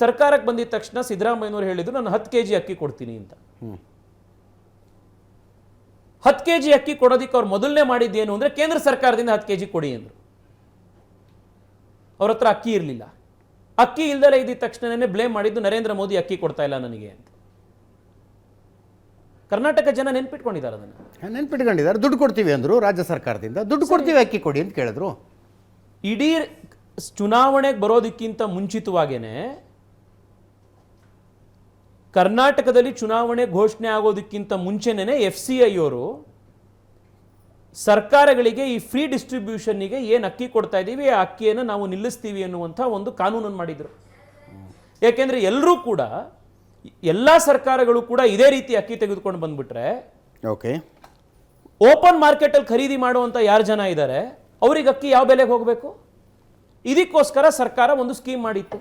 ಸರ್ಕಾರಕ್ಕೆ ಬಂದಿದ ತಕ್ಷಣ ಸಿದ್ದರಾಮಯ್ಯನವರು ಹೇಳಿದ್ರು ನಾನು 10 kg ಅಕ್ಕಿ ಕೊಡ್ತೀನಿ ಅಂತ. 10 kg ಅಕ್ಕಿ ಕೊಡೋದಿಕ್ಕೆ ಅವ್ರು ಮೊದಲನೇ ಮಾಡಿದ್ದೇನು ಅಂದ್ರೆ ಕೇಂದ್ರ ಸರ್ಕಾರದಿಂದ 10 kg ಕೊಡಿ ಅಂದ್ರು. ಅವ್ರ ಹತ್ರ ಅಕ್ಕಿ ಇರಲಿಲ್ಲ. ಅಕ್ಕಿ ಇಲ್ದಲೇ ಇದ್ದ ತಕ್ಷಣನೇ ಬ್ಲೇಮ್ ಮಾಡಿದ್ದು ನರೇಂದ್ರ ಮೋದಿ ಅಕ್ಕಿ ಕೊಡ್ತಾ ಇಲ್ಲ ನನಗೆ ಅಂತ. ಕರ್ನಾಟಕ ಜನ ನೆನ್ಪಿಟ್ಕೊಂಡಿದ್ದಾರೆ, ಅದನ್ನ ನೆನ್ಪಿಟ್ಕೊಂಡಿದ್ದಾರೆ. ದುಡ್ಡು ಕೊಡ್ತೀವಿ ಅಂದ್ರು ರಾಜ್ಯ ಸರ್ಕಾರದಿಂದ, ದುಡ್ಡು ಕೊಡ್ತೀವಿ ಅಕ್ಕಿ ಕೊಡಿ ಅಂತ ಕೇಳಿದ್ರು. ಇಡೀ ಚುನಾವಣೆಗೆ ಬರೋದಕ್ಕಿಂತ ಮುಂಚಿತವಾಗೇನೆ ಕರ್ನಾಟಕದಲ್ಲಿ ಚುನಾವಣೆ ಘೋಷಣೆ ಆಗೋದಕ್ಕಿಂತ ಮುಂಚೆನೇ FCI ಅವರು ಸರ್ಕಾರಗಳಿಗೆ ಈ ಫ್ರೀ ಡಿಸ್ಟ್ರಿಬ್ಯೂಷನ್ನಿಗೆ ಏನು ಅಕ್ಕಿ ಕೊಡ್ತಾ ಇದ್ದೀವಿ ಆ ಅಕ್ಕಿಯನ್ನು ನಾವು ನಿಲ್ಲಿಸ್ತೀವಿ ಅನ್ನುವಂಥ ಒಂದು ಕಾನೂನನ್ನು ಮಾಡಿದರು. ಯಾಕೆಂದರೆ ಎಲ್ಲರೂ ಕೂಡ, ಎಲ್ಲ ಸರ್ಕಾರಗಳು ಕೂಡ ಇದೇ ರೀತಿ ಅಕ್ಕಿ ತೆಗೆದುಕೊಂಡು ಬಂದ್ಬಿಟ್ರೆ ಓಪನ್ ಮಾರ್ಕೆಟಲ್ಲಿ ಖರೀದಿ ಮಾಡುವಂಥ ಯಾರು ಜನ ಇದ್ದಾರೆ ಅವ್ರಿಗೆ ಅಕ್ಕಿ ಯಾವ ಬೆಲೆಗೆ ಹೋಗಬೇಕು? ಇದಕ್ಕೋಸ್ಕರ ಸರ್ಕಾರ ಒಂದು ಸ್ಕೀಮ್ ಮಾಡಿತ್ತು.